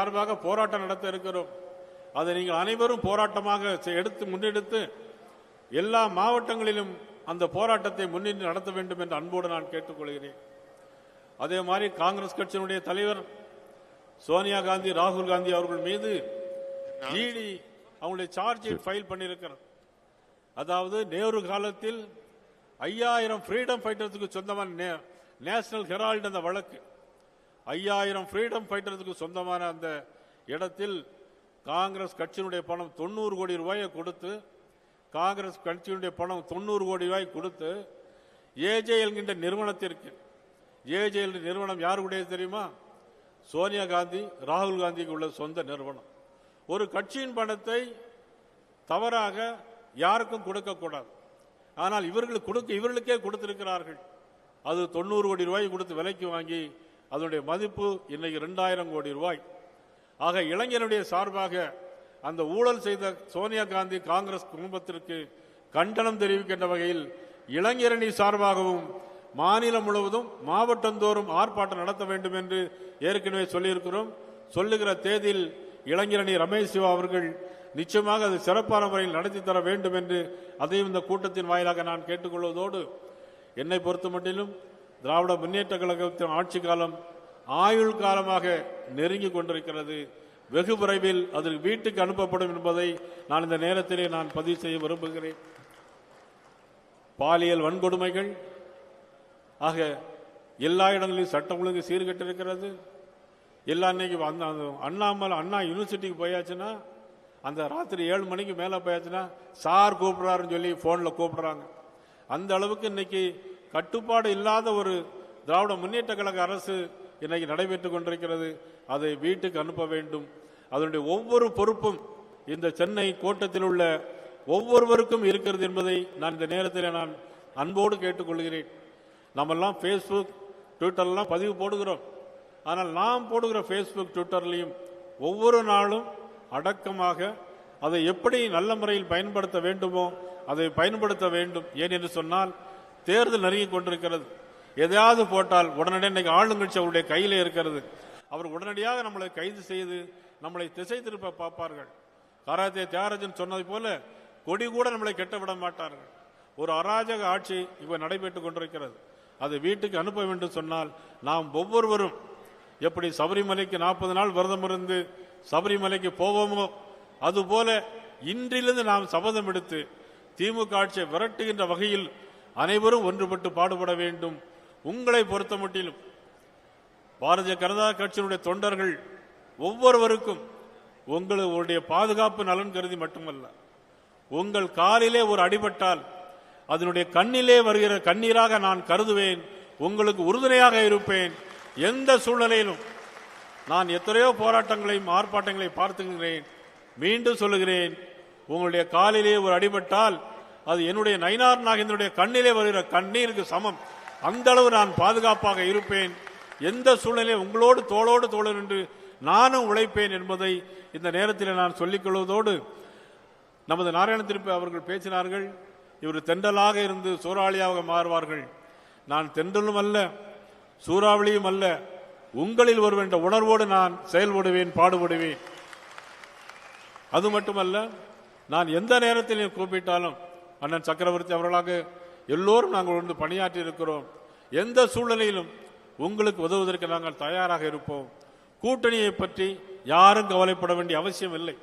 சார்பாக போராட்டம் நடத்த இருக்கிறோம். அதை நீங்கள் அனைவரும் போராட்டமாக முன்னெடுத்து எல்லா மாவட்டங்களிலும் அந்த போராட்டத்தை முன்னின்று நடத்த வேண்டும் என்று அன்போடு நான் கேட்டுக்கொள்கிறேன். அதே மாதிரி காங்கிரஸ் கட்சியினுடைய தலைவர் சோனியா காந்தி, ராகுல் காந்தி அவர்கள் மீது இடி அவங்களுடைய சார்ஜ் ஷீட் ஃபைல் பண்ணியிருக்கிறார். அதாவது நேரு காலத்தில் 5000 ஃப்ரீடம் ஃபைட்டர்ஸுக்கு சொந்தமான நேஷனல் ஹெரால்டு அந்த வழக்கு 5000 ஃப்ரீடம் ஃபைட்டர்ஸுக்கு சொந்தமான அந்த இடத்தில் காங்கிரஸ் கட்சியினுடைய பணம் 90 கோடி ரூபாயை கொடுத்து, காங்கிரஸ் கட்சியினுடைய பணம் 90 கோடி ரூபாய் கொடுத்து ஏஜே என்கின்ற நிறுவனத்திற்கு, ஏஜே என்ற நிறுவனம் யாருடைய தெரியுமா? சோனியா காந்தி, ராகுல் காந்திக்கு உள்ள சொந்த நிறுவனம். ஒரு கட்சியின் பணத்தை தவறாக யாருக்கும் கொடுக்கக்கூடாது. ஆனால் இவர்களுக்கே கொடுத்திருக்கிறார்கள். அது 90 கோடி ரூபாய் கொடுத்து விலைக்கு வாங்கி அதனுடைய மதிப்பு இன்னைக்கு 2000 கோடி ரூபாய். ஆக இளைஞருடைய சார்பாக அந்த ஊழல் செய்த சோனியா காந்தி காங்கிரஸ் குடும்பத்திற்கு கண்டனம் தெரிவிக்கின்ற வகையில் இளைஞரணி சார்பாகவும் மாநிலம் முழுவதும் மாவட்டந்தோறும் ஆர்ப்பாட்டம் நடத்த வேண்டும் என்று ஏற்கனவே சொல்லியிருக்கிறோம். சொல்லுகிற தேதியில் இளைஞரணி ரமேஷ் சிவா அவர்கள் நிச்சயமாக அது சிறப்பான முறையில் நடத்தி தர வேண்டும் என்று அதையும் இந்த கூட்டத்தின் வாயிலாக நான் கேட்டுக்கொள்வதோடு, என்னை பொறுத்த மட்டிலும் திராவிட முன்னேற்ற கழகத்தின் ஆட்சி காலம் ஆயுள் காலமாக நெருங்கி கொண்டிருக்கிறது. வெகு விரைவில் அது வீட்டுக்கு அனுப்பப்படும் என்பதை நான் இந்த நேரத்திலே நான் பதிவு செய்ய விரும்புகிறேன். பாலியல் வன்கொடுமைகள் ஆக எல்லா இடங்களிலும் சட்டம் ஒழுங்கு சீர்கெட்டிருக்கிறது. எல்லா இன்னைக்கு அண்ணா யூனிவர்சிட்டிக்கு போயாச்சுன்னா அந்த ராத்திரி 7 மணிக்கு மேலே போயாச்சுன்னா சார் கூப்பிடுறாருன்னு சொல்லி போனில் கூப்பிடுறாங்க. அந்த அளவுக்கு இன்னைக்கு கட்டுப்பாடு இல்லாத ஒரு திராவிட முன்னேற்ற கழக அரசு இன்னைக்கு நடைபெற்றுக் கொண்டிருக்கிறது. அதை வீட்டுக்கு அனுப்ப வேண்டும். அதனுடைய ஒவ்வொரு பொறுப்பும் இந்த சென்னை கோட்டத்தில் உள்ள ஒவ்வொருவருக்கும் இருக்கிறது என்பதை நான் இந்த நேரத்தில் நான் அன்போடு கேட்டுக்கொள்கிறேன். நம்மெல்லாம் ஃபேஸ்புக், ட்விட்டர்லாம் பதிவு போடுகிறோம். ஆனால் நாம் போடுகிற ஃபேஸ்புக், ட்விட்டர்லையும் ஒவ்வொரு நாளும் அடக்கமாக அதை எப்படி நல்ல முறையில் பயன்படுத்த வேண்டுமோ அதை பயன்படுத்த வேண்டும். ஏன் என்று சொன்னால் தேர்தல் நெருங்கி கொண்டிருக்கிறது. எதையாவது போட்டால் உடனடியாக இன்னைக்கு ஆளுங்கட்சி அவருடைய கையிலே இருக்கிறது. அவர் உடனடியாக நம்மளை கைது செய்து நம்மளை திசை திருப்ப பார்ப்பார்கள். கராத்தே தியாகராஜன் சொன்னது போல கொடி கூட நம்மளை கெட்ட விட மாட்டார்கள். ஒரு அராஜக ஆட்சி இப்ப நடைபெற்றுக் கொண்டிருக்கிறது. அதை வீட்டுக்கு அனுப்ப வேண்டும் சொன்னால் நாம் ஒவ்வொருவரும் எப்படி சபரிமலைக்கு 40 நாள் விரதம் இருந்து சபரிமலைக்கு போவோமோ அதுபோல இன்றிலிருந்து நாம் சபதம் எடுத்து திமுக ஆட்சியை விரட்டுகின்ற வகையில் அனைவரும் ஒன்றுபட்டு பாடுபட வேண்டும். உங்களை பொறுத்த மட்டிலும் பாரதிய ஜனதா கட்சியினுடைய தொண்டர்கள் ஒவ்வொருவருக்கும் உங்களுடைய பாதுகாப்பு நலன் கருதி மட்டுமல்ல, உங்கள் காலிலே ஒரு அடிபட்டால் அதனுடைய கண்ணிலே வருகிற கண்ணீராக நான் கருதுவேன். உங்களுக்கு உறுதுணையாக இருப்பேன். எந்த சூழ்நிலையிலும் நான் எத்தனையோ போராட்டங்களையும் ஆர்ப்பாட்டங்களையும் பார்த்துக்கிறேன். மீண்டும் சொல்லுகிறேன், உங்களுடைய காலிலே ஒரு அடிபட்டால் அது என்னுடைய நயினார் நாகேந்திரனுடைய கண்ணிலே வருகிற கண்ணீருக்கு சமம். அந்த அளவு நான் பாதுகாப்பாக இருப்பேன். எந்த சூழ்நிலையும் உங்களோடு தோளோடு தோழர் என்று நானும் உழைப்பேன் என்பதை இந்த நேரத்தில் நான் சொல்லிக் கொள்வதோடு, நமது நாராயண திருப்பி அவர்கள் பேசினார்கள், இவர் தென்றலாக இருந்து சூறாவளியாக மாறுவார்கள். நான் தென்றலும் அல்ல, சூறாவளியும் அல்ல, உங்களில் ஒரு என்ற உணர்வோடு நான் செயல்படுவேன், பாடுபடுவேன். அது மட்டுமல்ல, நான் எந்த நேரத்திலும் கூப்பிட்டாலும் அண்ணன் சக்கரவர்த்தி அவர்களாக எல்லோரும் நாங்கள் வந்து பணியாற்றி இருக்கிறோம். எந்த சூழ்நிலையிலும் உங்களுக்கு உதவுவதற்கு நாங்கள் தயாராக இருப்போம். கூட்டணியை பற்றி யாரும் கவலைப்பட வேண்டிய அவசியம் இல்லை.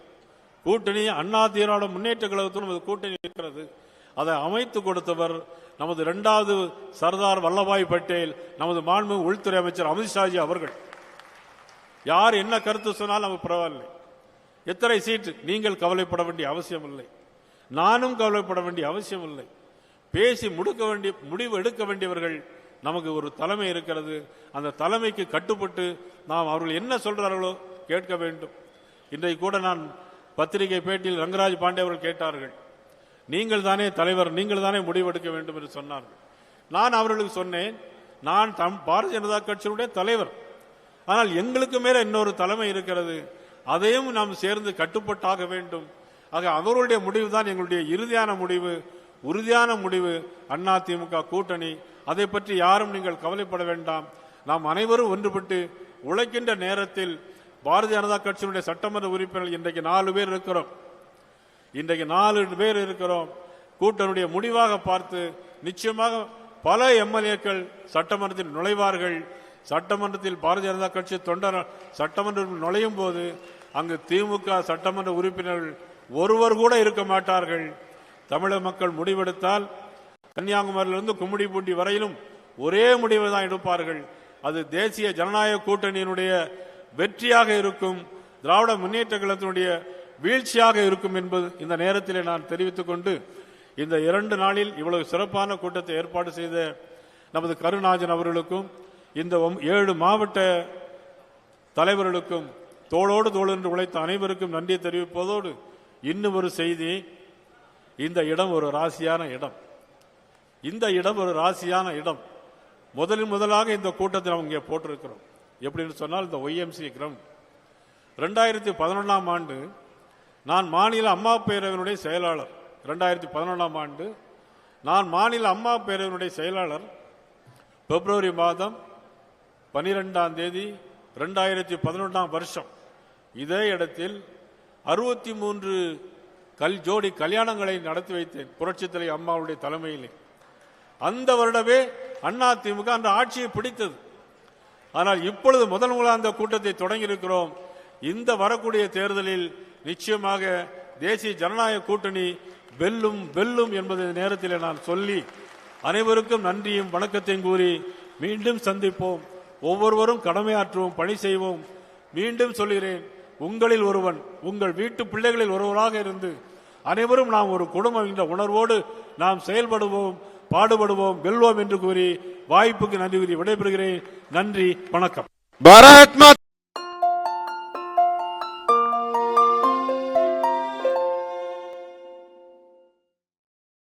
கூட்டணி அண்ணா திராவிட முன்னேற்ற கழகத்துடன் நமது கூட்டணி இருக்கிறது. அதை அமைத்து கொடுத்தவர் நமது 2வது சர்தார் வல்லபாய் பட்டேல், நமது மாண்புமிகு உள்துறை அமைச்சர் அமித்ஷாஜி அவர்கள். யார் என்ன கருத்து சொன்னால் நமக்கு பரவாயில்லை. எத்தனை சீட்டு நீங்கள் கவலைப்பட வேண்டிய அவசியம் இல்லை, நானும் கவலைப்பட வேண்டிய அவசியம் இல்லை. பேசி முடிவு எடுக்க வேண்டியவர்கள் நமக்கு ஒரு தலைமை இருக்கிறது. அந்த தலைமைக்கு கட்டுப்பட்டு நாம் அவர்கள் என்ன சொல்றார்களோ கேட்க வேண்டும். இன்றைக்கு கூட நான் பத்திரிகை பேட்டியில் ரங்கராஜ் பாண்டே அவர்கள் கேட்டார்கள், நீங்கள் தானே தலைவர், நீங்கள் தானே முடிவெடுக்க வேண்டும் என்று சொன்னார்கள். நான் அவர்களுக்கு சொன்னேன், நான் பாரதிய ஜனதா கட்சியினுடைய தலைவர், ஆனால் எங்களுக்கு மேல இன்னொரு தலைமை இருக்கிறது, அதையும் நாம் சேர்ந்து கட்டுப்பட்டாக வேண்டும். ஆக அவர்களுடைய முடிவு தான் எங்களுடைய இறுதியான முடிவு, உறுதியான முடிவு. அண்ணா திமுக கூட்டணி, அதை பற்றி யாரும் நீங்கள் கவலைப்பட வேண்டாம். நாம் அனைவரும் ஒன்றுபட்டு உழைக்கின்ற நேரத்தில் பாரதிய ஜனதா கட்சியினுடைய சட்டமன்ற உறுப்பினர்கள் இன்றைக்கு 4 பேர் இருக்கிறோம். இன்றைக்கு 4 பேர் இருக்கிறோம். கூட்டணியுடைய முடிவாக பார்த்து நிச்சயமாக பல எம்எல்ஏக்கள் சட்டமன்றத்தில் நுழைவார்கள். சட்டமன்றத்தில் பாரதிய ஜனதா கட்சி தொண்டர் சட்டமன்றத்தில் நுழையும் போது அங்கு திமுக சட்டமன்ற உறுப்பினர்கள் ஒருவர் கூட இருக்க மாட்டார்கள். தமிழக மக்கள் முடிவெடுத்தால் கன்னியாகுமரியிலிருந்து கும்மிடிப்பூண்டி வரையிலும் ஒரே முடிவை தான் எடுப்பார்கள். அது தேசிய ஜனநாயக கூட்டணியினுடைய வெற்றியாக இருக்கும், திராவிட முன்னேற்ற கழகத்தினுடைய வீழ்ச்சியாக இருக்கும் என்பது இந்த நேரத்தில் நான் தெரிவித்துக் கொண்டு, இந்த 2 நாளில் இவ்வளவு சிறப்பான கூட்டத்தை ஏற்பாடு செய்த நமது கருணாஜன் அவர்களுக்கும் இந்த 7 மாவட்ட தலைவர்களுக்கும் தோளோடு தோள் என்று உழைத்த அனைவருக்கும் நன்றி தெரிவிப்பதோடு, இன்னும் ஒரு செய்தி, இந்த இடம் ஒரு ராசியான இடம். இந்த இடம் ஒரு ராசியான இடம். முதலாக இந்த கூட்டத்தை நாம் இங்கே போட்டிருக்கிறோம். எப்படின்னு சொன்னால், இந்த ஒய்எம்சி கிரவுண்ட் 2011ஆம் ஆண்டு நான் மாநில அம்மா பேரவையினுடைய செயலாளர். 2011ஆம் ஆண்டு நான் மாநில அம்மா பேரவையினுடைய செயலாளர். பிப்ரவரி மாதம் 12ஆம் தேதி 2011ஆம் வருஷம் இதே இடத்தில் 63 ஜோடி கல்யாணங்களை நடத்தி வைத்தேன், புரட்சித் தலைவர் அம்மாவுடைய தலைமையிலே. அந்த வருடமே அதிமுக அந்த ஆட்சியை பிடித்தது. ஆனால் இப்பொழுது முதலாக அந்த கூட்டத்தை தொடங்கி இருக்கிறோம். இந்த வரக்கூடிய தேர்தலில் நிச்சயமாக தேசிய ஜனநாயக கூட்டணி வெல்லும் என்பதை நேரத்தில் நான் சொல்லி அனைவருக்கும் நன்றியும் வணக்கத்தையும் கூறி மீண்டும் சந்திப்போம். ஒவ்வொருவரும் கடமையாற்றுவோம், பணி செய்வோம். மீண்டும் சொல்கிறேன், உங்களில் ஒருவன், உங்கள் வீட்டு பிள்ளைகளில் ஒருவராக இருந்து அனைவரும் நாம் ஒரு குடும்பம் என்ற உணர்வோடு நாம் செயல்படுவோம், பாடுபடுவோம், வெல்வோம் என்று கூறி வாய்ப்புக்கு நன்றி கூறி விடைபெறுகிறேன். நன்றி, வணக்கம்.